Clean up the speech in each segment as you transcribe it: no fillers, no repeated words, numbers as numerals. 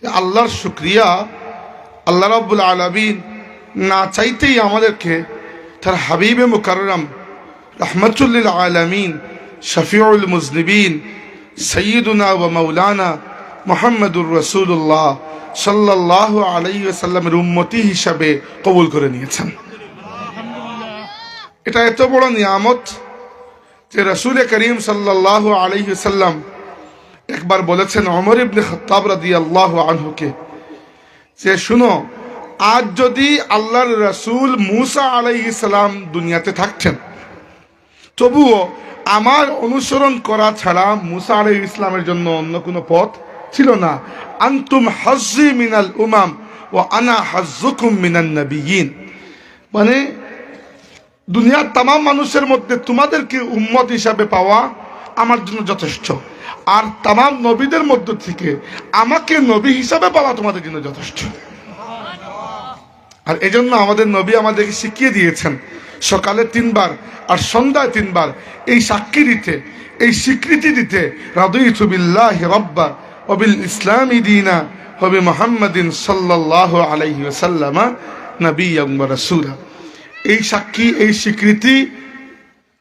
আল্লাহর শুকরিয়া, আল্লাহ রাব্বুল আলামিন না চাইতেই আমাদেরকে তার হাবিবে মুকাররম রাহমাতুল লিল আলামিন শফিউল মুজনিবিন সাইয়্যিদুনা ওয়া মাওলানা মুহাম্মদুর রাসূলুল্লাহ সাল্লাল্লাহু আলাইহি ওয়াসাল্লামের উম্মতি হিসাবে কবুল করে নিয়েছেন। এটা এত বড় নিয়ামত যে রাসূল করিম সাল্লাল্লাহু আলাইহি ওয়াসাল্লাম একবার বলেছেন ওমর ইবনে খাত্তাব রাদিয়াল্লাহু আনহুকে যে শুনো, আজ যদি আল্লাহর রাসূল মূসা আলাইহিস সালাম দুনিয়াতে থাকতেন, তবুও আমার অনুসরণ করা ছাড়া মূসা আলাইহিস সালামের জন্য অন্য কোনো পথ ছিল না। আনতুম হাজ্জি মিনাল উমাম ওয়া আনা হাজ্জুকুম মিনান নাবিয়্যিন, মানে দুনিয়ার তামাম মানুষের মধ্যে তোমাদেরকে উম্মত হিসাবে পাওয়া আমার জন্য যথেষ্ট, আর তামাম নবীদের মধ্য থেকে আমাকে নবী হিসাবে পাওয়া তোমাদের জন্য যথেষ্ট। আর এজন্য আমাদের নবী আমাদেরকে শিখিয়ে দিয়েছেন সকালে 3 বার আর সন্ধ্যায় 3 বার এই সাক্ষী দিতে, এই স্বীকৃতি দিতে, রাদিতু বিল্লাহি রাব্বা ওয়া বিল ইসলামি দীনা ওয়া বি মুহাম্মাদিন সাল্লাল্লাহু আলাইহি ওয়াসাল্লাম নবিয়্যান ওয়া রাসূলা। এই সাক্ষী, এই স্বীকৃতি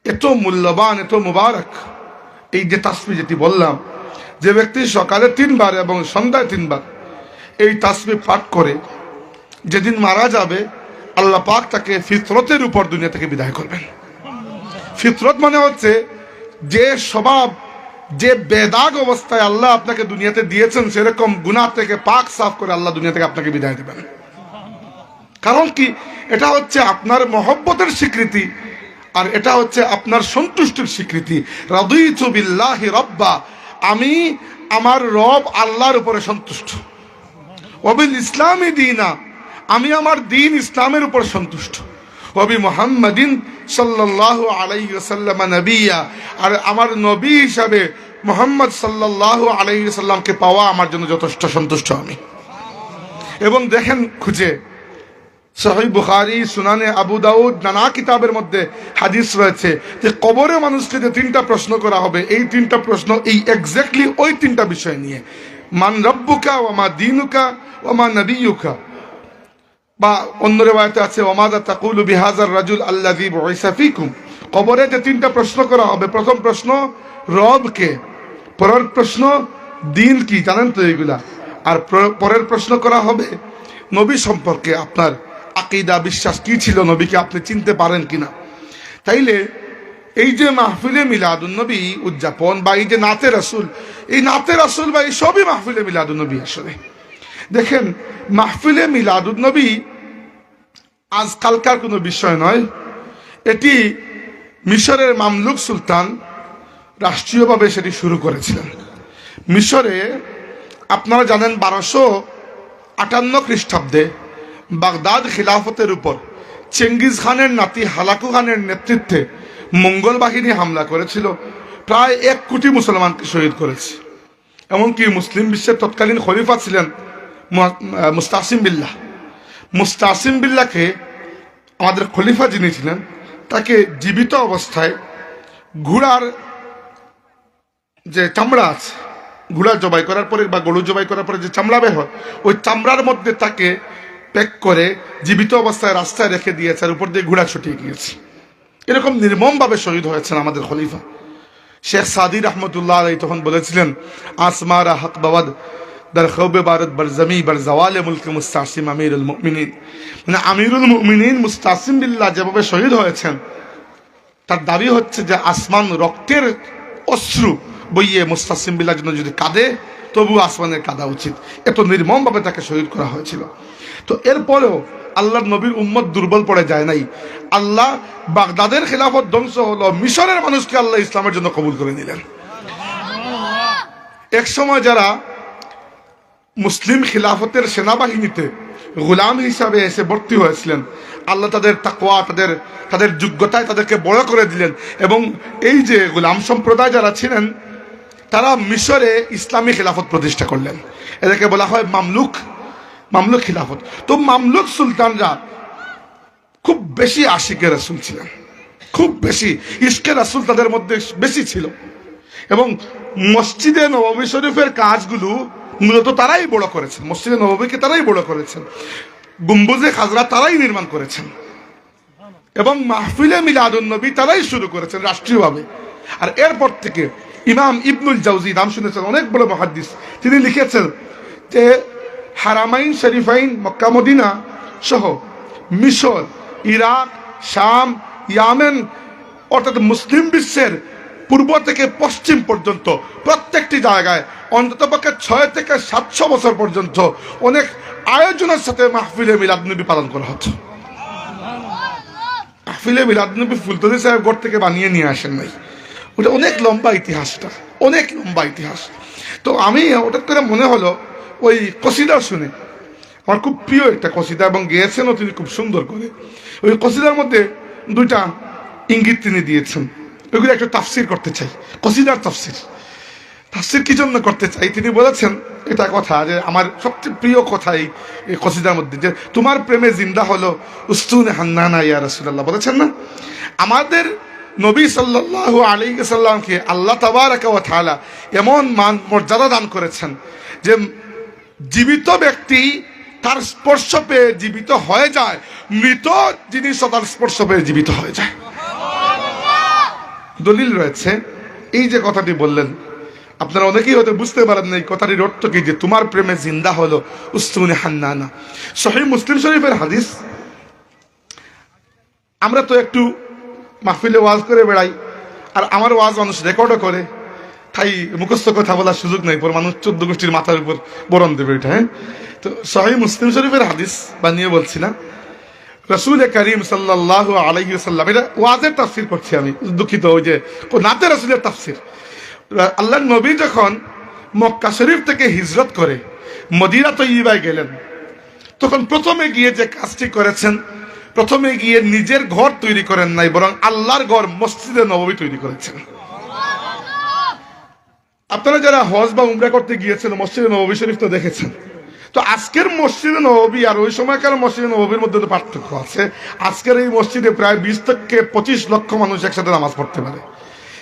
এত মূল্যবান, এত মুবারক। এই যে তাসবিহ যেটি বললাম, যে ব্যক্তি সকালে 3 বার এবং সন্ধ্যায় 3 বার এই তাসবিহ পাঠ করে যেদিন মারা যাবে, আল্লাহ পাক তাকে ফিতরতের উপর দুনিয়া থেকে বিদায় করবেন। ফিতরত মানে হচ্ছে যে স্বভাব, যে বেদাগ অবস্থায় আল্লাহ আপনাকে দুনিয়াতে দিয়েছেন, সেরকম গুনাহ থেকে পাক সাফ করে আল্লাহ দুনিয়া থেকে আপনাকে বিদায় দেবেন। কারণ কি, এটা হচ্ছে আপনার মহব্বতের স্বীকৃতি, আর এটা হচ্ছে আপনার সন্তুষ্টির স্বীকৃতি। রাদিতু বিল্লাহি রাব্বা, আমি আমার রব আল্লাহর উপরে সন্তুষ্ট। ওয়া বিল ইসলামি দীনা, আমি আমার দ্বীন ইসলামের উপর সন্তুষ্ট। ওয়া বি মুহাম্মাদিন সাল্লাল্লাহু আলাইহি ওয়াসাল্লাম নবিয়্যা, আর আমার নবী হিসাবে মুহাম্মদ সাল্লাল্লাহু আলাইহি ওয়াসাল্লামকে পাওয়া আমার জন্য যথেষ্ট সন্তুষ্ট আমি। এবং দেখেন খুঁজে সহিহ বুখারী, সুনানে আবু দাউদ, নানা কিতাবের মধ্যে হাদিস রয়েছে যে কবরে মানুষকে যে 3টা প্রশ্ন করা হবে, এই 3টা প্রশ্ন এই এক্স্যাক্টলি ওই 3টা বিষয় নিয়ে। মান রব্বুকা ওয়া মা দীনুকা ওয়া মা নবিয়্যুকা, বা অন্য রিওয়ায়াতে আছে ওয়া মাযা তাকুলু বিহাযার রাজুল আল্লাযী বুইসা ফীকুম। কবরে যে 3টা প্রশ্ন করা হবে, প্রথম প্রশ্ন রব কে, পরের প্রশ্ন দ্বীন কি, জানেন তো এইগুলা, আর পরের প্রশ্ন করা হবে নবী সম্পর্কে, আপনার আকীদা বিশ্বাস কি ছিল, নবীকে আপনি চিনতে পারেন কিনা। তাইলে এই যে মাহফিলে মিলাদুন নবী উদযাপন, বা এই যে নাতে রাসূল, এই নাতে রাসূল বা এই সবই মাহফিলে মিলাদুন নবী। আসলে দেখেন, মাহফিলে মিলাদুন নবী আজকালকার কোনো বিষয় নয়। এটি মিশরের মামলুক সুলতান রাষ্ট্রীয়ভাবে সেটি শুরু করেছিলেন। মিশরে আপনারা জানেন 1258 খ্রিস্টাব্দে বাগদাদ খিলাফতের উপর চেঙ্গিজ খানের নাতি হালাকু খানের নেতৃত্বে মঙ্গল বাহিনী হামলা করেছিল, প্রায় 1 কোটি মুসলমানকে শহীদ করেছে। এমনকি মুসলিম বিশ্বের তৎকালীন খলিফা ছিলেন মুস্তাসিম বিল্লাহ। মুস্তাসিম বিল্লাহকে, আমাদের খলিফা যিনি ছিলেন, তাকে জীবিত অবস্থায় ঘোড়ার যে চামড়া আছে, ঘোড়া জবাই করার পরে বা গরু জবাই করার পরে যে চামড়া বের হয়, ওই চামড়ার মধ্যে তাকে প্যাক করে জীবিত অবস্থায় রাস্তায় রেখে দিয়েছে, আর উপর দিয়ে ঘোড়া ছুটিয়ে গিয়েছে। এরকম নির্মমভাবে শহীদ হয়েছেন আমাদের খলিফা। শেখ সাদি রহমতুল্লাহ আলাইহি তখন বলেছিলেন, আসমারা হক বাওয়াদ در خوب بارد بر زمین بر زوال ملک মুস্তাসিম আমিরুল মুমিনিন। মানে আমিরুল মুমিনিন মুস্তাসিম বিল্লাহ যেভাবে শহীদ হয়েছেন, তার দাবি হচ্ছে যে আসমান রক্তের অশ্রু বইয়ে মুস্তাসিম বিল্লাহর জন্য যদি কাঁদে, তবু আসমানের কাঁদা উচিত। এত নির্মমভাবে তাকে শহীদ করা হয়েছিল। তো এরপরেও আল্লাহর নবীর উম্মত দুর্বল পড়ে যায় নাই। আল্লাহ বাগদাদের খিলাফত ধ্বংস হলো, মিশরের মানুষকে আল্লাহ ইসলামের জন্য কবুল করে নিলেন। এক সময় যারা মুসলিম খিলাফতের সেনাবাহিনীতে গোলাম হিসাবে এসে ভর্তি হয়েছিলেন, আল্লাহ তাদের তাকওয়া, তাদের যোগ্যতায় তাদেরকে বড় করে দিলেন। এবং এই যে গোলাম সম্প্রদায় যারা ছিলেন, তারা মিশরে ইসলামী খিলাফত প্রতিষ্ঠা করলেন। এদেরকে বলা হয় মামলুক খিলাফত। তো মামলুক সুলতানরা খুব বেশি আশিকে রাসূল ছিলেন, খুব বেশি ইশকে রাসূল তাদের মধ্যে বেশি ছিল। এবং মসজিদে নববী শরীফের কাজগুলো মূলত তারাই বড় করেছেন, মসজিদে নববীকে তারাই বড় করেছেন, গম্বুজে খাজরা তারাই নির্মাণ করেছেন, এবং মাহফিলে মিলাদুন নবী তারাই শুরু করেছেন রাষ্ট্রীয়ভাবে। আর এরপর থেকে ইমাম ইবনুল জাওজি, নাম শুনেছেন, অনেক বড় মুহাদ্দিস, তিনি লিখেছেন যে হারামাইন শরীফাইন মক্কা মদিনা সহ মিশর, ইরাক, শাম, ইয়ামেন অর্থাৎ মুসলিম বিশ্বের পূর্ব থেকে পশ্চিম পর্যন্ত প্রত্যেকটি জায়গায় অন্ততপক্ষে 6 থেকে 700 বছর পর্যন্ত অনেক আয়োজনের সাথে মাহফিলে মিলাদুন্নবী পালন করা হতো। মাহফিলে মিলাদুন্নবী ফুলতলি সাহেব গড় থেকে বানিয়ে নিয়ে আসেন নাই, ওটা অনেক লম্বা ইতিহাসটা, অনেক লম্বা ইতিহাস। তো আমি হঠাৎ করে মনে হলো ওই কসিদা শুনে, আমার খুব প্রিয় একটা কসিদা এবং গেয়েছেনও তিনি খুব সুন্দর করে। ওই কসিদার মধ্যে 2টা ইঙ্গিত তিনি দিয়েছেন, ওইগুলো একটু তাফসির করতে চাই। কসিদার তাফসির কি জন্য করতে চাই, তিনি বলেছেন এটা কথা যে আমার সবচেয়ে প্রিয় কথা এই কসিদার মধ্যে, যে তোমার প্রেমে জিন্দা হলো উস্তুনে হান্নানা ইয়া রাসূলুল্লাহ, বলেছেন না? আমাদের নবী সাল্লাল্লাহু আলাইহি ওয়াসাল্লামকে আল্লাহ তাবারাকা ওয়া তাআলা এমন মান মর্যাদা দান করেছেন যে জীবিত ব্যক্তি তার স্পর্শ পেয়ে জীবিত হয়ে যায়, মৃত জিনিস তার স্পর্শ পেয়ে জীবিত হয়ে যায়। দলিল রয়েছে। এই যে কথাটি বললেন, আপনারা অনেকেই হয়তো বুঝতে পারেন না এই কথাটির অর্থ কি, যে তোমার প্রেমে জিন্দা হলো উস্তুনে হান্নানা। সহিহ মুসলিম শরীফের হাদিস। আমরা তো একটু মাহফিলে ওয়াজ করে বেড়াই, আর আমার ওয়াজ মানুষ রেকর্ডও করে, তাই মুখস্থ কথা বলার সুযোগ নেই, পর মানুষ 14 গোষ্ঠীর মাথার উপর বরণ দেবে এটা। হ্যাঁ, তো সহিহ মুসলিম শরীফের হাদিস বানিয়ে বলছি না, রাসূল করিম সাল্লাল্লাহু আলাইহি ওয়াসাল্লাম, এটা ওয়াজের তাফসীর করছি আমি, দুঃখিত, ওই যে নাতে রাসূলের তাফসীর। আল্লাহর নবী যখন মক্কা শরীফ থেকে হিজরত করে মদিনা তৈয়বায় গেলেন, তখন প্রথমে গিয়ে যে কাজটি করেছেন, প্রথমে গিয়ে নিজের ঘর তৈরি করেন নাই, বরং আল্লাহর ঘর মসজিদে নববী তৈরি করেছেন। আপনারা যারা হজ বা উমরা করতে গিয়েছেন মসজিদে নববী শরীফ তো দেখেছেন। তো আজকের মসজিদে নববী আর ওই সময়কার মসজিদে নববীর মধ্যে তো পার্থক্য আছে। আজকের এই মসজিদে প্রায় 20 থেকে 25 লক্ষ মানুষ একসাথে নামাজ পড়তে পারে,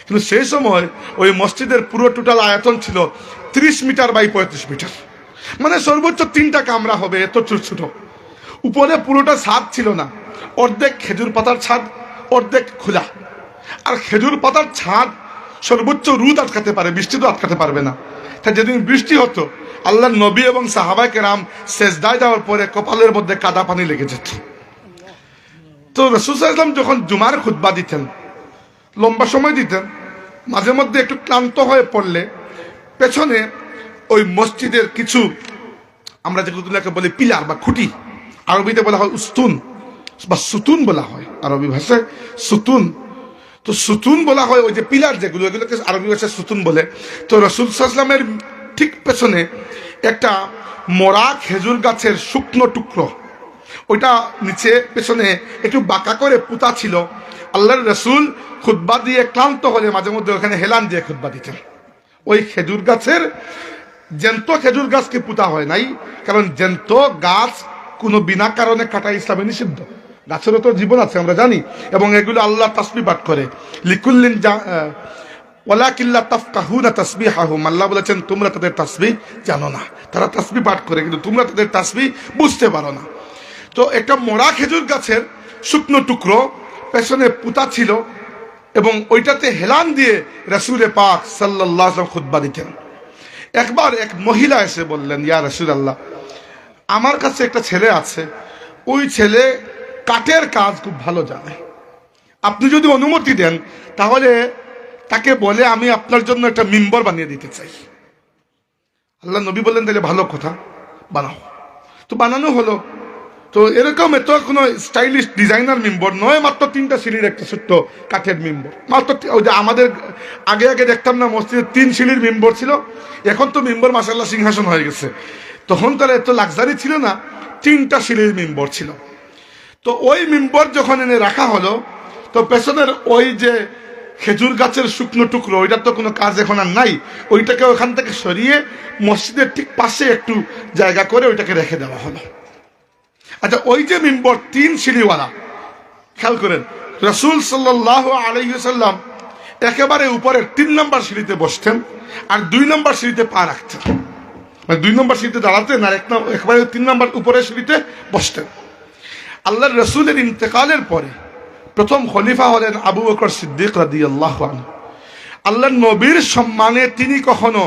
কিন্তু সেই সময় ওই মসজিদের পুরো টোটাল আয়তন ছিল 30 মিটার বাই 35 মিটার, মানে সর্বোচ্চ 3টা কামরা হবে, এত ছোট ছোট। উপরে পুরোটা ছাদ ছিল না, অর্ধেক খেজুর পাতার ছাদ, অর্ধেক খোলা। আর খেজুর পাতার ছাদ সর্বোচ্চ রোদ আটকাতে পারে, বৃষ্টি তো আটকাতে পারবে না। তাই যেদিন বৃষ্টি হতো, আল্লাহর নবী এবং সাহাবায়ে কেরাম সেজদায় যাওয়ার পরে কপালের মধ্যে কাদা পানি লেগে যেত। তো রাসূল সাল্লাল্লাহু আলাইহি ওয়াসাল্লাম যখন জুমার খুতবা দিতেন, লম্বা সময় দিতেন, মাঝে মধ্যে একটু ক্লান্ত হয়ে পড়লে পেছনে ওই মসজিদের কিছু, আমরা যেগুলোকে বলি পিলার বা খুঁটি, আরবিতে বলা হয় উস্তুন বা সুতুন বলা হয়, আরবি ভাষায় সুতুন। তো সুতুন বলা হয় ওই যে পিলার যেগুলো, এগুলোকে আরবি ভাষায় সুতুন বলে। তো রাসূল সাল্লাল্লাহু আলাইহি ওয়াসাল্লামের ঠিক পেছনে একটা মরা খেজুর গাছের শুকনো টুকরো, ওইটা নিচে পেছনে একটু বাঁকা করে পুঁতা ছিল। আল্লাহর রাসূল খুতবা দিয়ে ক্লান্ত হলে মাঝে মধ্যে ওখানে হেলান দিয়ে খুতবা দিতেন। ওই খেজুর গাছের, জ্যান্ত খেজুর গাছকে পুঁতা হয় নাই, কারণ জ্যান্ত গাছ কোনো বিনা কারণে কাটা ইসলামে নিষিদ্ধ। গাছেরও তো জীবন আছে আমরা জানি, এবং এগুলো আল্লাহ তাসবিহ পাঠ করে। লিকুল্লিন ওয়ালাকিল্লা তাফকাহুনা তাসবিহাহুম, আল্লাহ বলেছেন তোমরা তাদের তাসবিহ জানো না। তারা তাসবিহ পাঠ করে কিন্তু তোমরা তাদের তাসবিহ বুঝতে পারো না। তো একটা মরা খেজুর গাছের শুকনো টুকরো পেছনে পুঁতা ছিল, এবং ওইটাতে হেলান দিয়ে রাসূলে পাক সাল্লাল্লাহু আলাইহি ওয়াসাল্লাম খুতবা দিতেন। একবার এক মহিলা এসে বললেন, ইয়া রাসূলুল্লাহ, আমার কাছে একটা ছেলে আছে, ওই ছেলে কাঠের কাজ খুব ভালো জানে, আপনি যদি অনুমতি দেন তাহলে তাকে বলে আমি আপনার জন্য একটা মিম্বর বানিয়ে দিতে চাই। আল্লাহ নবী বললেন তাহলে ভালো কথা, বানাও। তো বানানো হলো। তো এরকম এত কোনো স্টাইলিশ ডিজাইনার মিম্বর নয়, মাত্র 3টা সিঁড়ির একটা ছোট্ট কাঠের মিম্বর, মাত্র। ওই যে আমাদের আগে আগে দেখতাম না মসজিদে 3 সিঁড়ির মিম্বর ছিল, এখন তো মিম্বর মাশাআল্লাহ সিংহাসন হয়ে গেছে। তখন তার এত লাক্সারি ছিল না, 3টা সিঁড়ির মিম্বর ছিল। তো ওই মিম্বর যখন এনে রাখা হলো, তো পেছনের ওই যে খেজুর গাছের শুকনো টুকরো, ওইটার তো কোনো কাজ এখন আর নাই, ওইটাকে ওখান থেকে সরিয়ে মসজিদের ঠিক পাশে একটু জায়গা করে ওইটাকে রেখে দেওয়া হলো। আচ্ছা, ওই যে মিম্বর 3 সিঁড়িওয়ালা, খেয়াল করেন, রাসূল সাল্লাল্লাহু আলাইহি ওয়াসাল্লাম একেবারে উপরের 3 নম্বর সিঁড়িতে বসতেন, আর 2 নম্বর সিঁড়িতে পা রাখতেন। মানে 2 নম্বর সিঁড়িতে দাঁড়াতেন আর একবারে 3 নম্বর উপরের সিঁড়িতে বসতেন। আল্লাহর রসুলের ইন্তেকালের পরে প্রথম খলিফা হলেন আবু বকর সিদ্দিক রাদিয়াল্লাহু আনহু। আল্লাহ নবীর সম্মানে তিনি কখনো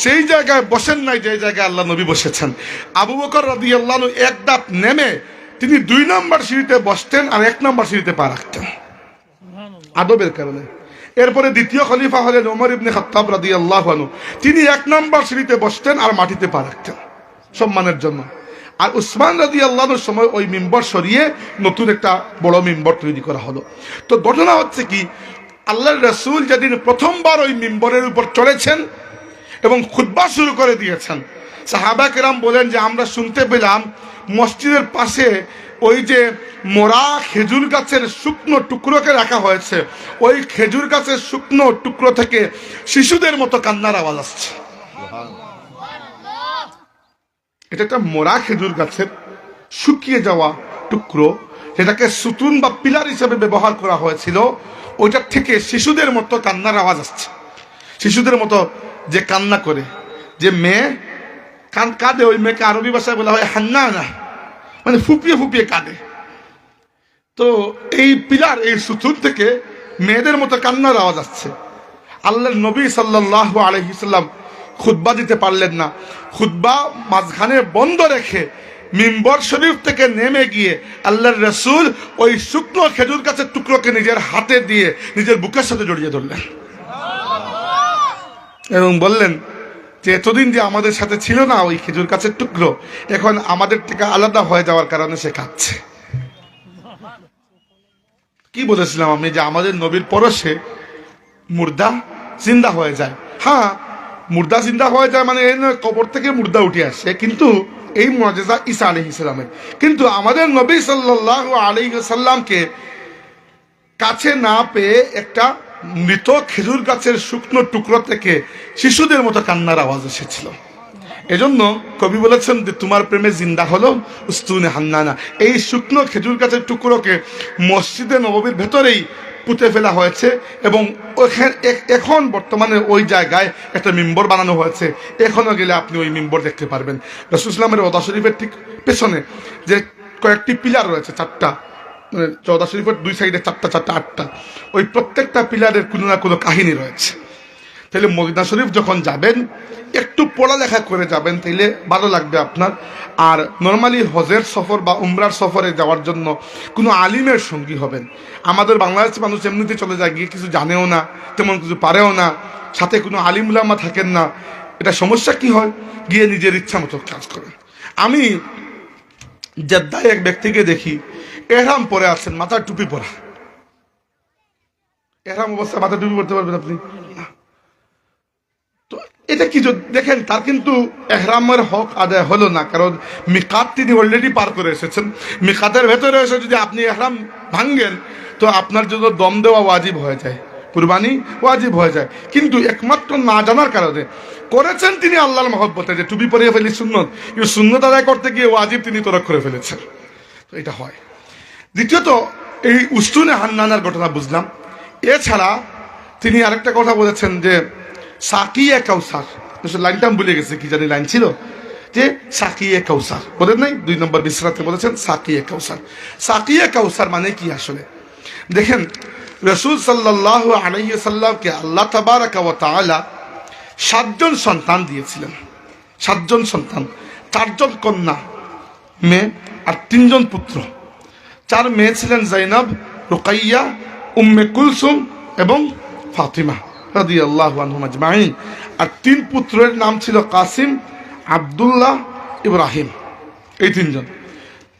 সেই জায়গায় বসেন নাই যে জায়গায় আল্লাহ নবী বসেছেন। আবু বকর রাদিয়াল্লাহু আনহু এক ধাপ নেমে তিনি 2 নম্বর সিঁড়িতে বসতেন আর 1 নম্বর সিঁড়িতে পা রাখতেন আদবের কারণে। এরপরে দ্বিতীয় খলিফা হলেন ওমর ইবনে খাত্তাব রাদিয়াল্লাহু আনহু, তিনি 1 নম্বর সিঁড়িতে বসতেন আর মাটিতে পা রাখতেন সম্মানের জন্য। আর উসমান রাদিয়াল্লাহু আনহুর সময় ওই মিম্বর সরিয়ে নতুন একটা বড় মিম্বর তৈরি করা হলো। তো ঘটনা হচ্ছে কি, আল্লাহর রাসূল যেদিন প্রথমবার ওই মিম্বরের উপর চড়েছেন এবং খুতবা শুরু করে দিয়েছেন, সাহাবা কেরাম বলেন যে আমরা শুনতে পেলাম মসজিদের পাশে ওই যে মোরা খেজুর গাছের শুকনো টুকরোকে রাখা হয়েছে, ওই খেজুর গাছের শুকনো টুকরো থেকে শিশুদের মতো কান্নার আওয়াজ আসছে। এটা একটা মোরা খেজুর গাছের শুকিয়ে যাওয়া টুকরো, যেটাকে সুতুন বা পিলার হিসেবে ব্যবহার করা হয়েছিল, ওইটার থেকে শিশুদের মতো কান্নার আওয়াজ আসছে। শিশুদের মতো যে কান্না করে, যে মেয়ে কাঁদে, ওই মেয়েকে আরবি ভাষায় বলা হয় হান্নানা, মানে ফুপিয়ে ফুপিয়ে কাঁদে। তো এই পিলার, এই সুতুন থেকে মেয়েদের মতো কান্নার আওয়াজ আসছে। আল্লাহর নবী সাল্লাল্লাহু আলাইহি সাল্লাম খুতবা দিতে পারলেন না। খুতবা মাঝখানে বন্ধ রেখে মিম্বর শরীফ থেকে নেমে গিয়ে আল্লাহর রাসূল ওই শুকনো খেজুর গাছের টুকরোকে নিজের হাতে দিয়ে নিজের বুকের সাথে জড়িয়ে ধরলেন এবং বললেন যে এতদিন যে আমাদের সাথে ছিল না ওই খেজুর গাছের টুকরো, এখন আমাদের থেকে আলাদা হয়ে যাওয়ার কারণে সে কাঁদছে। কি বলেছিলাম আমি যে আমাদের নবীর পরশে মুর্দা জিন্দা হয়ে যায়। হ্যাঁ, মুর্দা জিন্দা হয়ে যায় মানে এই নয় কবর থেকে মুর্দা উঠে আসে, কিন্তু এই মুআজিজা ঈসা আলাইহিস সালামের। কিন্তু আমাদের নবী সাল্লাল্লাহু আলাইহি ওয়াসাল্লামকে কাছে না পেয়ে একটা মৃত খেজুর গাছের শুকনো টুকরো থেকে শিশুদের মতো কান্নার আওয়াজ এসেছিল। এজন্য কবি বলেছেন যে তোমার প্রেমে জিন্দা হলো উস্তুনে হান্নানা। এই শুকনো খেজুর গাছের টুকরোকে মসজিদে নববীর ভেতরেই পুঁতে ফেলা হয়েছে এবং এখন বর্তমানে ওই জায়গায় একটা মিম্বর বানানো হয়েছে। এখনো গেলে আপনি ওই মিম্বর দেখতে পারবেন। রাসূল সাল্লাল্লাহু আলাইহি ওয়াসাল্লামের রওজা শরীফের ঠিক পেছনে যে কয়েকটি পিলার রয়েছে, 4টা, মানে রওজা শরীফের 2 সাইডে 4টা 8টা, ওই প্রত্যেকটা পিলারের কোনো না কোনো কাহিনী রয়েছে। তাহলে মদিনা শরীফ যখন যাবেন একটু পড়ালেখা করে যাবেন, তাইলে ভালো লাগবে আপনার। আর নর্মালি হজের সফর বা উমরার সফরে যাওয়ার জন্য কোনো আলিমের সঙ্গী হবেন। আমাদের বাংলাদেশের মানুষ এমনিতে চলে যায়, গিয়ে কিছু জানেও না, তেমন কিছু পারেও না, সাথে কোনো আলিম উলামা থাকেন না। এটা সমস্যা কি হয়, গিয়ে নিজের ইচ্ছা মতো কাজ করেন। আমি জেদ্দায় এক ব্যক্তিকে দেখি এহরাম পরে আছেন, মাথার টুপি পরা। এহরাম অবস্থায় মাথার টুপি পরতে পারবেন আপনি? তো এটা কি দেখেন, তার কিন্তু এহরামের হক আদায় হলো না, কারণ মিকাত তিনি অলরেডি পার করে এসেছেন। মিকাতের ভেতরে এসে যদি আপনি এহরাম ভাঙ্গেন তো আপনার জন্য দম দেওয়া ওয়াজিব হয়ে যায়, কুরবানি ওয়াজিব হয়ে যায়। কিন্তু একমাত্র না জানার কারণে করেছেন তিনি আল্লাহর মহব্বতে, যে টুপি পরিয়ে ফেলি সুন্নত, কিন্তু সুন্নত আদায় করতে গিয়ে ওয়াজিব তিনি তরক করে ফেলেছেন। তো এটা হয়। দ্বিতীয়ত এই উস্তুনে হান্নানার ঘটনা বুঝলাম। এছাড়া তিনি আরেকটা কথা বলেছেন যে সাকিয়ে কাউসার, লাইনটা আমি ভুলে গেছি, কি জানি লাইন ছিল, যে সাকিয়ে কাউসার বলেন নাই, 2 নম্বর বিসরাতে বলেছেন সাকিয়ে কাউসার। সাকিয়ে কাউসার মানে কি আসলে দেখেন, রাসূল সাল্লাল্লাহু আলাইহি ওয়াসাল্লামকে আল্লাহ তাবারাকা ওয়া তাআলা 7 জন সন্তান দিয়েছিলেন। 7 জন সন্তান, 4 জন কন্যা মেয়ে আর 3 জন পুত্র। 4 মেয়ে ছিলেন যায়নাব, রুকাইয়া, উম্মে কুলসুম এবং ফাতিমা রাদিয়াল্লাহু আনহুম আজমাইন। আর 3 পুত্রের নাম ছিল কাসিম, আব্দুল্লাহ, ইব্রাহিম, এই 3 জন।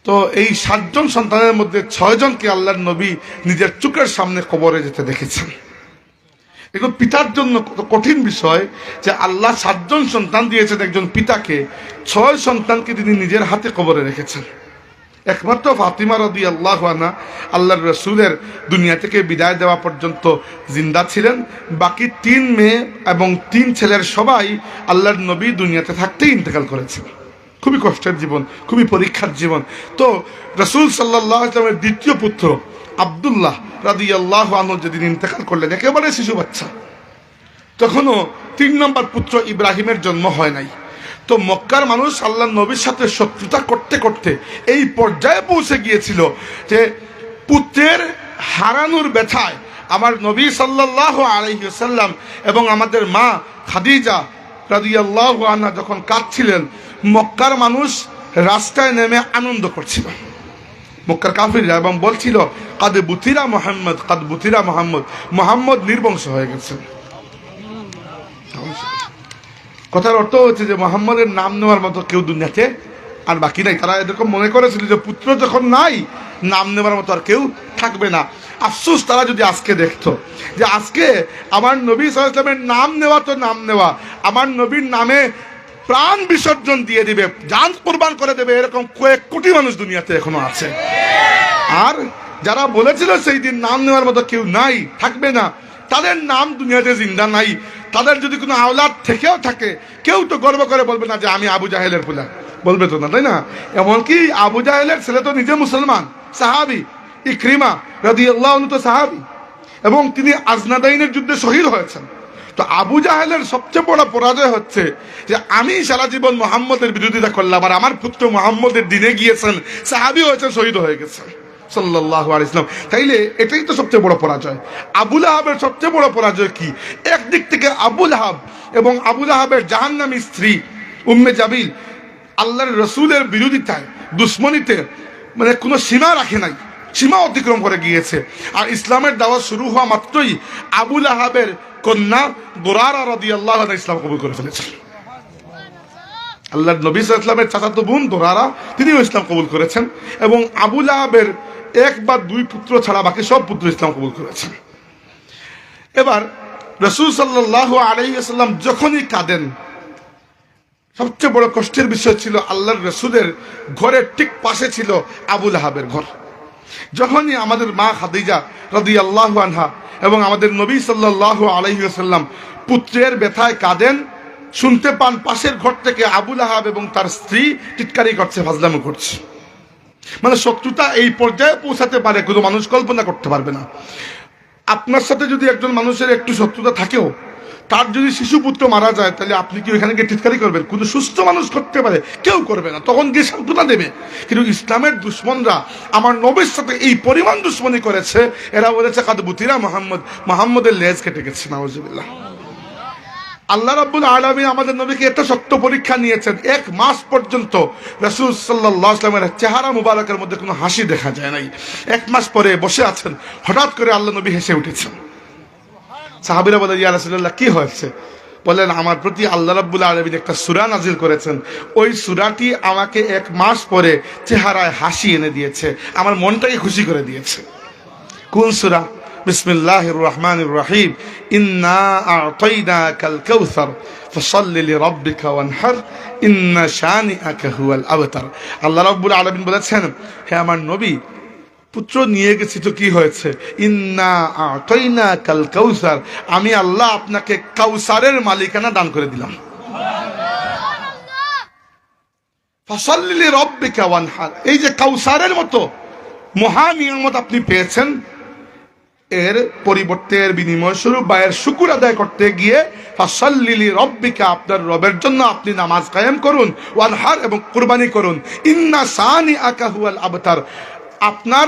তো এই 7 জন সন্তানের মধ্যে 6 জনকে আল্লাহর নবী নিজের চোখের সামনে কবরে যেতে দেখেছেন। এগুলো পিতার জন্য কত কঠিন বিষয় যে আল্লাহ 7 জন সন্তান দিয়েছেন একজন পিতাকে, 6 সন্তানকে তিনি নিজের হাতে কবরে রেখেছেন। একমাত্র ফাতিমা রাদিয়াল্লাহু আনহা আল্লাহর রাসূলের দুনিয়া থেকে বিদায় দেওয়া পর্যন্ত জিন্দা ছিলেন। বাকি 3 মেয়ে এবং 3 ছেলের সবাই আল্লাহর নবী দুনিয়াতে থাকতেই ইন্তেকাল করেছেন। খুবই কষ্টের জীবন, খুবই পরীক্ষার জীবন। তো রাসূল সাল্লাল্লাহু আলাইহি ওয়াসাল্লামের দ্বিতীয় পুত্র আব্দুল্লাহ রাদিয়াল্লাহু আনহু যেদিন ইন্তেকাল করলেন, একেবারে শিশু বাচ্চা, তখনও 3 নম্বর পুত্র ইব্রাহিমের জন্ম হয় নাই। তো মক্কার মানুষ আল্লাহ নবীর সাথে শত্রুতা করতে করতে এই পর্যায়ে পৌঁছে গিয়েছিল যে পুত্রের হারানোর ব্যথায় আমার নবী সাল্লাল্লাহু আলাইহি ওয়াসাল্লাম এবং আমাদের মা খাদিজা রাদিয়াল্লাহু আনহা যখন কাঁদছিলেন, মক্কার মানুষ রাস্তায় নেমে আনন্দ করছিল, মক্কার কাফিররা, এবং বলছিল কাদ বুতিরা মুহাম্মদ, কাদ বুতিরা মুহাম্মদ, মুহাম্মদ নির্বংশ হয়ে গেছে। কথার অর্থ হচ্ছে যে মুহাম্মদের নাম নেওয়ার মতো কেউ দুনিয়াতে আর বাকি নাই। তারা এরকম মনে করেছিল যে পুত্র যখন নাই, নাম নেওয়ার মতো আর কেউ থাকবে না। আফসোস, তারা যদি আজকে দেখতো যে আজকে আমার নবী সাল্লাল্লাহু আলাইহি ওয়াসাল্লামের নাম নেওয়া তো নাম নেওয়া, আমার নবীর নামে প্রাণ বিসর্জন দিয়ে দিবে, জান কুরবান করে দেবে, এরকম কয়েক কোটি মানুষ দুনিয়াতে এখনো আছে। আর যারা বলেছিল সেই দিন নাম নেওয়ার মতো কেউ নাই, থাকবে না, তাদের নাম দুনিয়াতে জিন্দা নাই। তাদের যদি কোনো আওলাদ থেকেও থাকে, কেউ তো গর্ব করে বলবে না যে আমি আবু জাহেলের ফুলা, বলবে তো না, তাই না? এমনকি আবু জাহেলের ছেলে তো নিজে মুসলমান, সাহাবী, ইকরিমা রাদিয়াল্লাহু আনহু তো সাহাবী, এবং তিনি আজনাদাইনের যুদ্ধে শহীদ হয়েছেন। তো আবু জাহেলের সবচেয়ে বড় পরাজয় হচ্ছে যে আমি সারা জীবন মুহাম্মদের বিরোধিতা করলাম, আর আমার পুত্র মুহাম্মদের দিনে গিয়েছেন, সাহাবী হয়েছেন, শহীদ হয়ে গেছেন সাল্লাল্লাহু আলাইহি ওয়াসাল্লাম। তাইলে এটাই তো সবচেয়ে বড় পরাজয়। আবু লাহাবের সবচেয়ে বড় পরাজয় কি? একদিক থেকে আবু লাহাব এবং আবু লাহাবের জাহান্নামী স্ত্রী উম্মে জামিল আল্লাহর রসুলের বিরোধিতায়, দুশ্মনীতে মানে কোনো সীমা রাখে নাই, সীমা অতিক্রম করে গিয়েছে। আর ইসলামের দাওয়াত শুরু হওয়া মাত্রই আবু লাহাবের কন্যা গোরারা রাদিয়াল্লাহু আনহা ইসলাম কবুল করে ফেলেছেন। আল্লাহর নবী সাল্লাল্লাহু আলাইহি ওয়াসাল্লামের চাচাতো বোন দোরারা, তিনিও ইসলাম কবুল করেছেন, এবং আবু লাহাবের এক বা দুই পুত্র ছাড়া বাকি সব পুত্র ইসলাম কবুল করেছেন। এবার রাসূল সাল্লাল্লাহু আলাইহি ওয়াসাল্লাম যখনই কাঁদেন, সবচেয়ে বড় কষ্টের বিষয় ছিল আল্লাহর রাসূলের ঘরের ঠিক পাশে ছিল আবু লাহাবের ঘর। যখনই আমাদের মা খাদিজা রাদিয়াল্লাহু আনহা এবং আমাদের নবী সাল্লাল্লাহু আলাইহি ওয়াসাল্লাম পুত্রের ব্যথায় কাঁদেন, শুনতে পান পাশের ঘর থেকে আবু লাহাব এবং তার স্ত্রী টিটকারি করছে, ফাজলামো করছে। মানে শত্রুতা এই পর্যায়ে পৌঁছাতে পারে, কোনো মানুষ কল্পনা করতে পারবে না। আপনার সাথে যদি একজন মানুষের একটু শত্রুতা থাকেও, তার যদি শিশু পুত্র মারা যায়, তাহলে আপনি কি ওইখানে গিয়ে টিটকারি করবেন? কোনো সুস্থ মানুষ করতে পারে? কেউ করবে না, তখন গিয়ে সান্ত্বনা দেবে। কিন্তু ইসলামের দুশ্মনরা আমার নবীর সাথে এই পরিমাণ দুশ্মনী করেছে, এরা বলেছে কাদ বুতিরা মুহাম্মদ, মুহাম্মদের লেজ কেটে গেছে। নাউজুবিল্লাহ। আল্লাহ রাব্বুল আলামিন আমাদের নবীকে এত শক্ত পরীক্ষা নিয়েছেন, 1 মাস পর্যন্ত রাসূল সাল্লাল্লাহু আলাইহি ওয়াসাল্লামের চেহারা মুবারকের মধ্যে কোনো হাসি দেখা যায় নাই। 1 মাস পরে বসে আছেন, হঠাৎ করে আল্লাহ নবী হেসে উঠেছেন। সাহাবীরা বলে, ইয়া রাসূলুল্লাহ, কি হয়েছে? বলেন, আমার প্রতি আল্লাহ রাব্বুল আলামিন একটা সূরা নাজিল করেছেন, ওই সূরাটি আমাকে 1 মাস পরে চেহারায় হাসি এনে দিয়েছে, আমার মনটাকে খুশি করে দিয়েছে। কোন সূরা? বিসমিল্লাহির রহমানির রহিম, ইন্না আ'তাইনাকাল কাউসার ফাসাল্লি লিরাব্বিকা ওয়ানহার ইন্না শানিআকা হুয়াল আবতার। আল্লাহ রাব্বুল আলামিন বলেছেন, হে আমার নবী, পুত্র নিয়ে গেছি তো কি হয়েছে? ইন্না আ'তাইনাকাল কাউসার, আমি আল্লাহ আপনাকে কাউসারের মালিকানা দান করে দিলাম। ফাসাল্লি লিরাব্বিকা ওয়ানহার, এই যে কাউসারের মতো মহা নিয়ামত আপনি পেয়েছেন, এর পরিবর্তে, এর বিনিময় স্বরূপ বা এর শুকর আদায় করতে গিয়ে ফাসাল্লি লিরাব্বিকা, আপনার রবের জন্য আপনি নামাজ কায়েম করুন, ওয়ানহার, এবং কুরবানি করুন, ইন্না শানিআকা হুয়াল আবতার, আপনার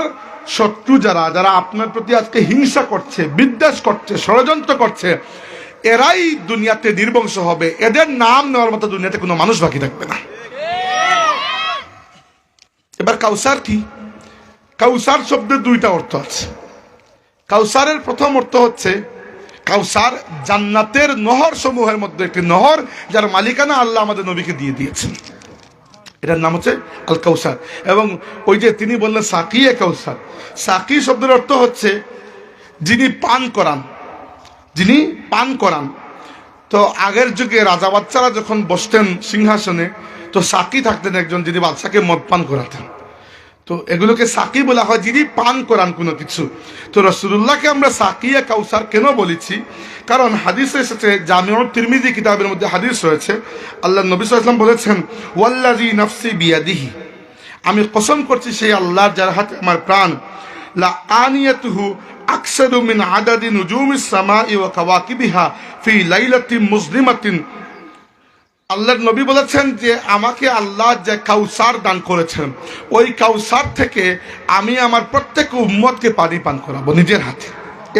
শত্রু যারা যারা আপনার প্রতি আজকে হিংসা করছে, বিদ্বেষ করছে, ষড়যন্ত্র করছে, এরাই দুনিয়াতে নির্বংশ হবে, এদের নাম নেওয়ার মতো দুনিয়াতে কোনো মানুষ বাকি থাকবে না। এবার কাউসার কি? কাউসার শব্দের 2টা অর্থ আছে। কাউসারের প্রথম অর্থ হচ্ছে, কাউসার জান্নাতের নহর সমূহের মধ্যে একটি নহর, যার মালিকানা আল্লাহ আমাদের নবীকে দিয়ে দিয়েছেন, এটার নাম হচ্ছে আল কাউসার। এবং ওই যে তিনি বললেন সাকিয়ে কাউসার, সাকি শব্দের অর্থ হচ্ছে যিনি পান করান, যিনি পান করান। তো আগের যুগে রাজা বাচ্চারা যখন বসতেন সিংহাসনে, তো সাকি থাকতেন একজন, যিনি বাদশাকে মদ পান করাতেন। তো এগুলোকে সাকি বলা হয়, যিনি পান করান কোনো কিছু। তো রাসূলুল্লাহকে আমরা সাকিয়ে কাউসার কেন বলেছি? কারণ হাদিসে এসেছে, জামিউত তিরমিজি কিতাবের মধ্যে হাদিস রয়েছে, আল্লাহ নবী সাল্লাল্লাহু আলাইহি ওয়াসাল্লাম বলেছেন, ওয়াল্লাযী নাফসি বিয়াদিহি, আমি কসম করছি সেই আল্লাহর যার হাতে আমার প্রাণ, লা আনিয়াতুহু আকসারু মিন আদাদি নুজুমিস সামাই ওয়া কাওয়াকিবিহা ফি লাইলাতিন মুজলিমাতিন আল্লাহর নবী বলেছেন যে আমাকে আল্লাহ যে কাউসার দান করেছেন, ওই কাউসার থেকে আমি আমার প্রত্যেক উম্মতকে পানি পান করাবো নিজের হাতে।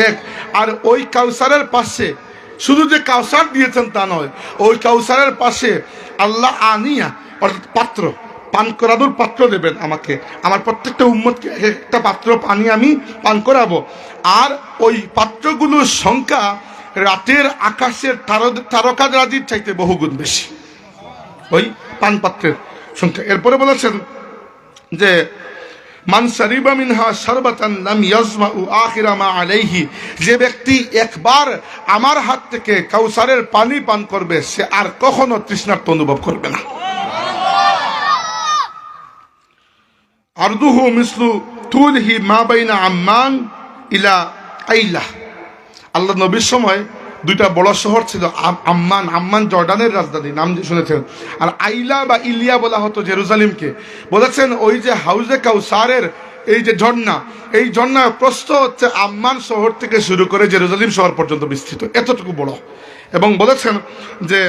এক, আর ওই কাউসারের পাশে শুধু যে কাউসার দিয়েছেন তা নয়, ওই কাউসারের পাশে আল্লাহ আনিয়া অর্থাৎ পাত্র, পান করানোর পাত্র দেবেন আমাকে, আমার প্রত্যেকটা উম্মতকে একটা পাত্র পানি আমি পান করাবো। আর ওই পাত্রগুলোর সংখ্যা রাতের আকাশের তারকারাজির চাইতে বহুগুণ বেশি, ওই পান পাত্রের সংখ্যা। এরপরে বলেছেন যে মান শারিবা মিনহা শারবাতান লাম ইয়াজমাউ আখিরা মা আলাইহি, যে ব্যক্তি একবার আমার হাত থেকে কাউসারের পানি পান করবে সে আর কখনো তৃষ্ণার্ত অনুভব করবে না। আরদুহু মিসলু তুলহি মা বাইনা আম্মান ইলা আইলা। আল্লাহ নবীর সময় দুইটা বড় শহর ছিল, আম্মান, আম্মান জর্ডানের রাজধানী, নাম শুনেছেন, আর আইলা বা ইলিয়া বলা হতো জেরুজালেমকে। বলেছেন ওই যে হাউজে কাউসারের এই যে ঝর্ণা, এই ঝর্ণার প্রস্থ হচ্ছে আম্মান শহর থেকে শুরু করে জেরুজালেম শহর পর্যন্ত বিস্তৃত, এতটুকু বড়। এবং বলেছেন যে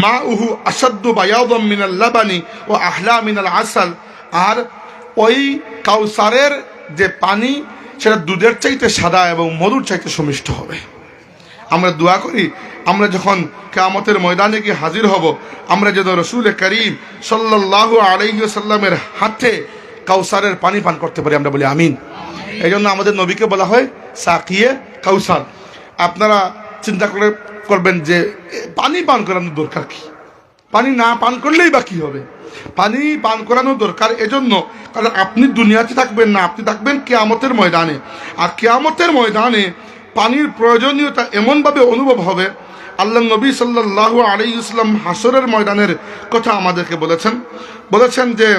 মা উহু আসাদ্দু বায়াদাম মিনাল লাবানি ও আহলা মিনাল আসাল, আর ওই কাউসারের যে পানি সেটা দুধের চাইতে সাদা এবং মধুর চাইতে সুমিষ্ট হবে। আমরা দোয়া করি আমরা যখন কিয়ামতের ময়দানে গিয়ে হাজির হব, আমরা যেন রসুল করিম সাল্লাল্লাহু আলাইহি ওয়াসাল্লামের হাতে কাউসারের পানি পান করতে পারি, আমরা বলি আমিন। এই জন্য আমাদের নবীকে বলা হয় সাকিয়ে কাউসার। আপনারা চিন্তা করবেন যে পানি পান করানোর দরকার কি? পানি না পান করলেই বা কি হবে? পানি পান করানো দরকার এজন্য, কারণ আপনি দুনিয়াতে থাকবেন না, আপনি থাকবেন কিয়ামতের ময়দানে। আর কিয়ামতের ময়দানে পানির প্রয়োজনীয়তা এমনভাবে অনুভব হবে। আল্লাহ নবী সাল্লাল্লাহু আলাইহি ওয়াসাল্লাম হাসরের ময়দানের কথা আমাদেরকে বলেছেন যে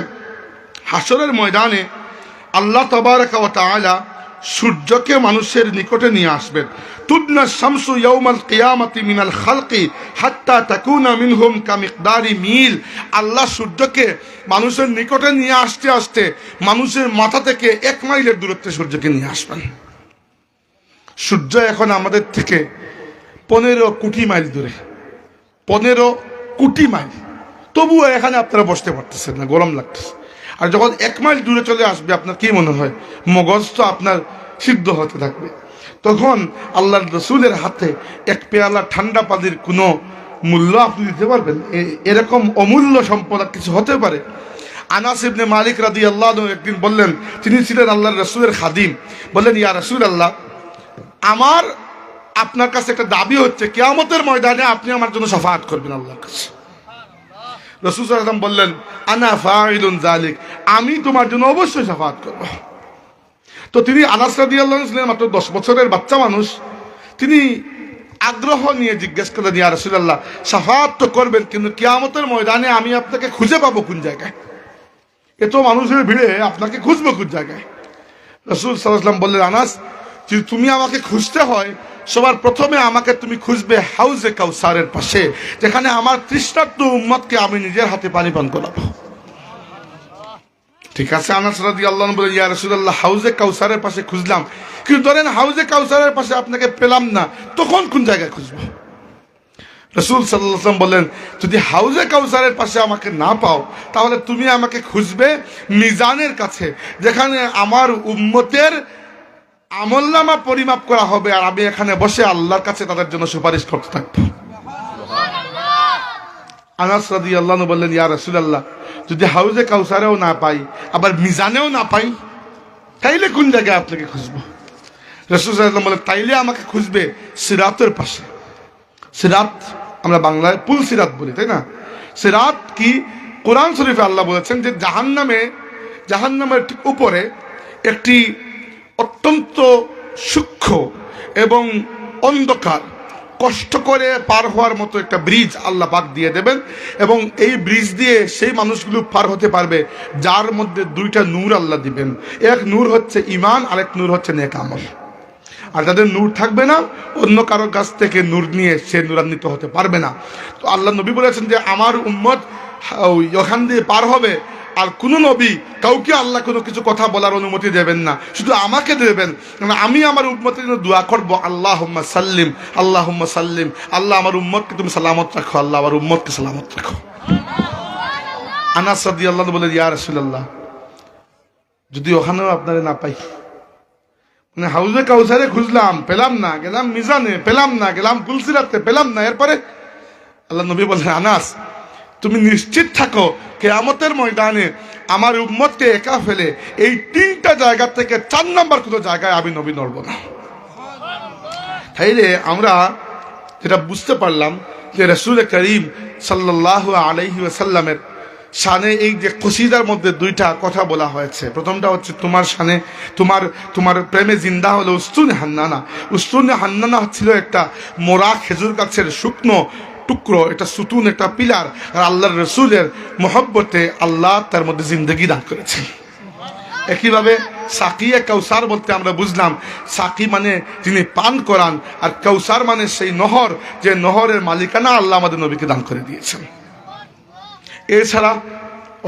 হাসরের ময়দানে আল্লাহ তাবারাকা ওয়া তাআলা সূর্যকে মানুষের নিকটে নিয়ে আসবেন। তুদনা শামসু ইয়াউমাল কিয়ামাতি মিনাল খালকি হাত্তা তাকুনা মিনহুম কামিকদারি মিল। আল্লাহ সূর্যকে মানুষের নিকটে নিয়ে আসতে আসতে মানুষের মাথা থেকে 1 মাইলের দূরত্বে সূর্যকে নিয়ে আসবেন। সূর্য এখন আমাদের থেকে 15 কোটি মাইল দূরে, 15 কোটি মাইল, তবুও এখানে আপনারা বসতে পারতেছেন না, গরম লাগতেছে। আর যখন 1 মাইল দূরে চলে আসবে আপনার কি মনে হয়? মগজ তো আপনার সিদ্ধ হতে থাকবে। তখন আল্লাহর রসুলের হাতে 1 পেয়ালা ঠান্ডা পানির কোনো মূল্য আপনি দিতে পারবেন? এরকম অমূল্য সম্পদ কিছু হতে পারে? আনাস ইবনে মালিক রাদিয়াল্লাহু আনহু একদিন বললেন, তিনি ছিলেন আল্লাহর রসুলের খাদিম, বললেন ইয়া রাসূলুল্লাহ, আমার আপনার কাছে একটা দাবি হচ্ছে, কিয়ামতের ময়দানে আপনি আমার জন্য শাফাআত করবেন আল্লাহর কাছে। রাসূল সাল্লাল্লাহু আলাইহি ওয়াসাল্লাম বললেন আনা ফাইলুন যালিক, আমি তোমার জন্য অবশ্যই শাফাআত করব। তো তিনি আনাস রাদিয়াল্লাহু আনহু ছিলেন মাত্র 10 বছরের বাচ্চা মানুষ, তিনি আগ্রহ নিয়ে জিজ্ঞেস করলেন ইয়া রাসূলুল্লাহ, শাফাআত তো করবেন, কিন্তু কিয়ামতের ময়দানে আমি আপনাকে খুঁজে পাবো কোন জায়গায়? এত মানুষের ভিড়ে আপনাকে খুঁজবো কোন জায়গায়? রাসূল সাল্লাল্লাহু আলাইহি ওয়াসাল্লাম বললেন, আনাস, যদি তুমি আমাকে খুঁজতে হয় সবার প্রথমে আমাকে তুমি খুঁজবে হাউজে কাউসারের পাশে, যেখানে আমার তৃষ্ণার্ত উম্মতকে আমি নিজের হাতে পানি পান করাবো। ঠিক আছে, আনাস রাদিয়াল্লাহু আনহু বলেন ইয়া রাসূলুল্লাহ, হাউজে কাউসারের পাশে খুঁজলাম, কিন্তু ধরেন হাউজে কাউসারের পাশে আপনাকে পেলাম না, তখন কোন জায়গায় খুঁজবো? রাসূল সাল্লাল্লাহু আলাইহি ওয়াসাল্লাম বললেন, যদি হাউজে কাউসারের পাশে আমাকে না পাও তাহলে তুমি আমাকে খুঁজবে মিজানের কাছে, যেখানে আমার উম্মতের আমলনামা পরিমাপ করা হবে, আর আমি এখানে বসে আল্লাহর কাছে তাদের জন্য সুপারিশ করতে থাকবো। আনাস রাদিয়াল্লাহু আনহু বললেন ইয়া রাসূলুল্লাহ, যদি হাউজে কাউসারেও না পাই আবার মিজানেও না পাই, তাইলে কোন জায়গায় আপনাকে খুঁজবো? রাসূল সাল্লাল্লাহু আলাইহি ওয়াসাল্লাম বললেন, তাইলে আমাকে খুঁজবে সিরাতের পাশে। সিরাত আমরা বাংলায় পুল সিরাত বলি, তাই না? সিরাত কি? কোরআন শরীফে আল্লাহ বলেছেন যে জাহান্নামের ঠিক উপরে একটি অত্যন্ত সূক্ষ্ম এবং অন্ধকার, কষ্ট করে পার হওয়ার মতো একটা ব্রিজ আল্লাহ পাক দিয়ে দেবেন, এবং এই ব্রিজ দিয়ে সেই মানুষগুলো পার হতে পারবে যার মধ্যে 2টা নূর আল্লাহ দিবেন। এক নূর হচ্ছে ঈমান, আরেক নূর হচ্ছে নেক আমল। আর যাদের নূর থাকবে না, অন্য কারো কাছ থেকে নূর নিয়ে সে নূরান্বিত হতে পারবে না। তো আল্লাহ নবী বলেছেন যে আমার উম্মত ওখান দিয়ে পার হবে, আর কোন নবী কাউকে আল্লাহ কোনো কিছু কথা বলার অনুমতি দেবেন না, শুধু আমাকে দেবেন। আমি আমার উম্মতের জন্য দোয়া করবো, আল্লাহুম্মা সাল্লিম, আল্লাহুম্মা সাল্লিম, আল্লাহ আমার উম্মতকে তুমি সালামত রাখো, আল্লাহ আমার উম্মতকে সালামত রাখো। আনাস রাদিয়াল্লাহু আনহু বলে, ইয়া রাসূলুল্লাহ, যদি ওখানেও আপনারে না পাই, মানে হাউজে কাউসারে খুঁজলাম, পেলাম না, গেলাম মিজানে, পেলাম না, গেলাম পুলসিরাতে, পেলাম না, এরপরে আল্লাহ নবী বললেন, আনাস তুমি নিশ্চিত থাকো কিয়ামতের ময়দানে আমার উম্মতকে একা ফেলে এই 3টা জায়গা থেকে 4 নম্বর কোনো জায়গায় আমি নবী নড়ব না। তাইলে আমরা যেটা বুঝতে পারলাম যে রাসূল করিম সাল্লাল্লাহু আলাইহি ওয়াসাল্লামের শানে এই যে কসিদার মধ্যে 2টা কথা বলা হয়েছে। প্রথমটা হচ্ছে তোমার শানে, তোমার প্রেমে জিন্দা হলো উস্তুনে হান্নানা। উস্তুনে হান্নানা ছিল একটা মোরা খেজুর গাছের শুকনো টুকরো, এটা সুতুন, একটা পিলার। আর আল্লাহর রসুলের মহব্বতে আল্লাহ তার মধ্যে জিন্দগি দান করেছেন। একইভাবে সাকিয়ে কাউসার বলতে আমরা বুঝলাম সাকি মানে যিনি পান করান, আর কাউসার মানে সেই নহর, যে নহরের মালিকানা আল্লাহ আমাদের নবীকে দান করে দিয়েছেন। এছাড়া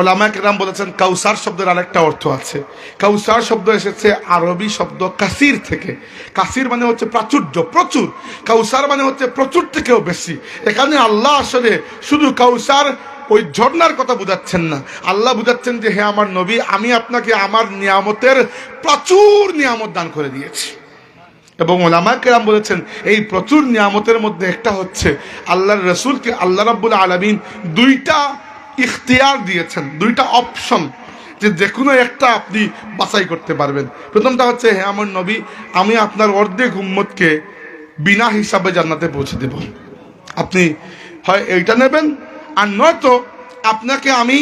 ওলামায়ে কেরাম বলেছেন কাউসার শব্দের আরেকটা অর্থ আছে। কাউসার শব্দ এসেছে আরবি শব্দ কাসির থেকে। কাসির মানে হচ্ছে প্রাচুর্য, প্রচুর। কাউসার মানে হচ্ছে প্রচুর থেকেও বেশি। এখানে আল্লাহ আসলে শুধু কাউসার ওই ঝর্ণার কথা বুঝাচ্ছেন না, আল্লাহ বুঝাচ্ছেন যে হে আমার নবী, আমি আপনাকে আমার নিয়ামতের প্রচুর নিয়ামত দান করে দিয়েছি। এবং ওলামায়ে কেরাম বলেছেন এই প্রচুর নিয়ামতের মধ্যে একটা হচ্ছে আল্লাহর রসুলকে আল্লাহ রাব্বুল আলামিন 2টা ইখতিয়ার দিয়েছেন, 2টা অপশন, যে কোনো একটা আপনি বাছাই করতে পারবেন। প্রথমটা হচ্ছে, হে আমার নবী, আমি আপনার অর্ধেক উম্মতকে বিনা হিসাবে জান্নাতে পৌঁছে দেব। আপনি হয় এইটা নেবেন, আর নয়তো আপনাকে আমি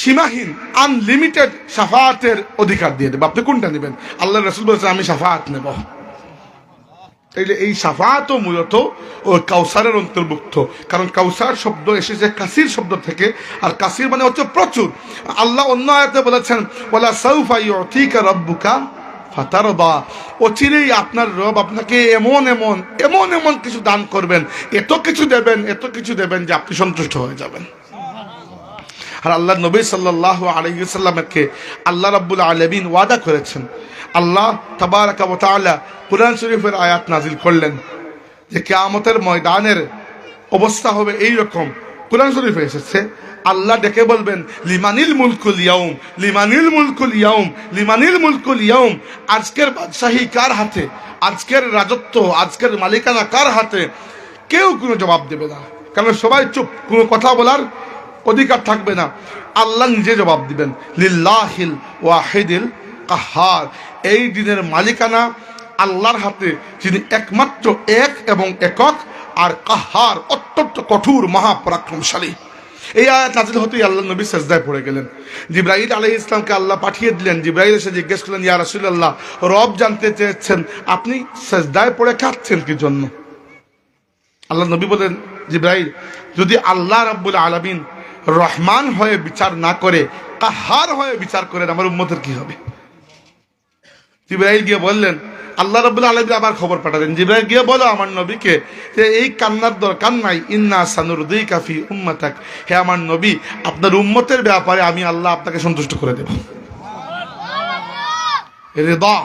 সীমাহীন আনলিমিটেড শাফাআতের অধিকার দিয়ে দেব। আপনি কোনটা নেবেন? আল্লাহ রাসূল বলেছেন আমি শাফাআত নেব। তাইলে এই শাফাআতও মূলত ওই কাউসারের অন্তর্ভুক্ত, কারণ কাউসার শব্দ এসেছে কাসির শব্দ থেকে, আর কাসির মানে হচ্ছে প্রচুর। আল্লাহ অন্য আয়াতে বলেছেন ওয়ালা সাউফা ইউতিকা রাব্বুকা ফাতারদা, অচিরেই আপনার রব আপনাকে এমন এমন এমন এমন কিছু দান করবেন, এত কিছু দেবেন যে আপনি সন্তুষ্ট হয়ে যাবেন। আর আল্লাহ নবী সাল্লাল্লাহু আলাইহি ওয়াসাল্লামকে আল্লাহ রাব্বুল আলামিন ওয়াদা করেছেন। আল্লাহ তাবারাকা ওয়া তাআলা কুরআন শরীফের আয়াত নাজিল করলেন যে কিয়ামতের ময়দানের অবস্থা হবে এই রকম। কুরআন শরীফে এসেছে আল্লাহ ডেকে বলবেন লিমানিল মুলকুল ইয়াউম, লিমানিল মুলকুল ইয়াউম, লিমানিল মুলকুল ইয়াউম। আজকের বাদশাহী কার হাতে, আজকের রাজত্ব, আজকের মালিকানা কার হাতে? কেউ কোনো জবাব দেবে না, কারণ সবাই চুপ, কোনো কথা বলার অধিকার থাকবে না। আল্লাহ নিজে জবাব দিবেন লিল্লাহিল ওয়াহিদিল কাহার। এই দিনের মালিকানা আল্লাহর হাতে, যিনি একমাত্র এক এবং একক, আর কাহার অত্যন্ত কঠোর মহাপরাক্রমশালী। এই আয়াত নাজিল হতেই আল্লাহ নবী সেজদায় পড়ে গেলেন। জিবরাইল আলাইহিস সালামকে আল্লাহ পাঠিয়ে দিলেন। জিবরাইল এসে জিজ্ঞেস করলেন, ইয়া রাসূলুল্লাহ, রব জানতে চেয়েছেন আপনি সেজদায় পড়ে কাঁদছেন কি জন্য? আল্লাহ নবী বলেন, জিবরাইল, যদি আল্লাহ রাব্বুল আলামিন রহমান হয়ে বিচার না করে কাহার হয়ে বিচার করেন, আমার উম্মতের কি হবে? জিবরাইল গিয়ে বললেন, আল্লাহ রাব্বুল আলামিন আবার খবর পাঠালেন, জিবরাইল গিয়ে বলো আমার নবীকে যে এই কান্নার দরকার নাই, ইন্না সানুরদিকা ফি উম্মাতাক, হে আমার নবী, আপনার উম্মতের ব্যাপারে আমি আল্লাহ আপনাকে সন্তুষ্ট করে দেব। রিদা,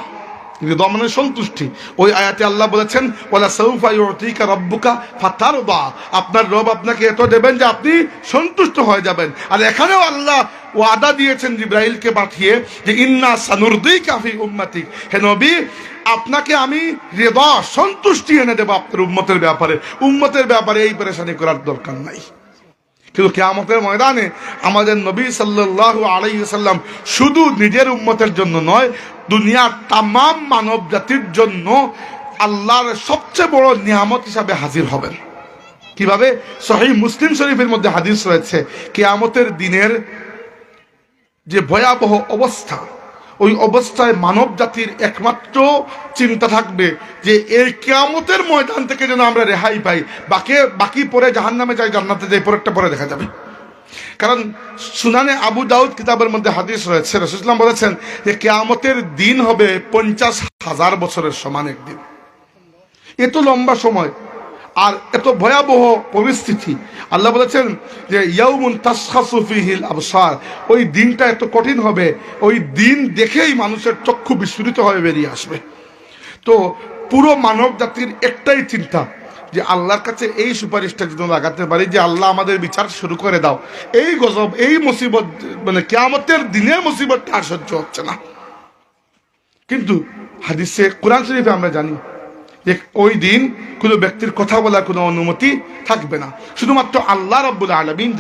রিদা মানে সন্তুষ্টি। ওই আয়াতে আল্লাহ বলেছেন ওয়ালা সাউফা ইউতিকা রাব্বুকা ফাতারদা, আপনার রব আপনাকে এত দেবেন যে আপনি সন্তুষ্ট হয়ে যাবেন। আর এখানেও আল্লাহ ওয়াদা দিয়েছেন জিবরাইলকে পাঠিয়ে যে ইন্না সানুরদিকা ফি উম্মাতিক, হে নবী, আপনাকে আমি রিদা, সন্তুষ্টি এনে দেব আপনার উম্মতের ব্যাপারে। উম্মতের ব্যাপারে এই পেরেশানি করার দরকার নাই। কিন্তু কিয়ামতের ময়দানে আমাদের নবী সাল্লাল্লাহু আলাইহি ওয়াসাল্লাম শুধু নিজের উম্মতের জন্য নয়, দুনিয়ার তামাম মানব জাতির জন্য আল্লাহর সবচেয়ে বড় নিয়ামত হিসাবে হাজির হবেন। কিভাবে? সহিহ মুসলিম শরীফের মধ্যে হাদিস রয়েছে, কিয়ামতের দিনের যে ভয়াবহ অবস্থা, ওই অবস্থায় মানব জাতির একমাত্র চিন্তা থাকবে যে এই কিয়ামতের ময়দান থেকে যেন আমরা রেহাই পাই। বাকি পরে জাহান্নামে যাই, জান্নাতে যাই, পরেরটা পরে দেখা যাবে। কারণ সুনানে আবু দাউদ কিতাবের মধ্যে হাদিস রয়েছে, রাসূলুল্লাহ সাল্লাল্লাহু আলাইহি ওয়াসাল্লাম বলেছেন যে কিয়ামতের দিন হবে 50,000 বছরের সমান একদিন। এত লম্বা সময় আর এত ভয়াবহ পরিস্থিতি, আল্লাহ বলেছেন যে ইয়াউমুন তাশখাসু ফিহিল আবসার, ওই দিনটা এত কঠিন হবে, ওই দিন দেখেই মানুষের চক্ষু বিস্ফোরিত হয়ে বেরিয়ে আসবে। তো পুরো মানব জাতির একটাই চিন্তা যে আল্লাহর কাছে এই সুপারিশটা যদি লাগাতে পারি যে আল্লাহ আমাদের বিচার শুরু করে দাও, এই গজব, এই মুসিবত, মানে কিয়ামতের দিনে মুসিবতটা আর সহ্য হচ্ছে না। কিন্তু হাদিসে কোরআন শরীফে আমরা জানি যে ওই দিন কোনো ব্যক্তির কথা বলার কোনো অনুমতি থাকবে না, শুধুমাত্র আল্লাহ রাব্বুল আলামিন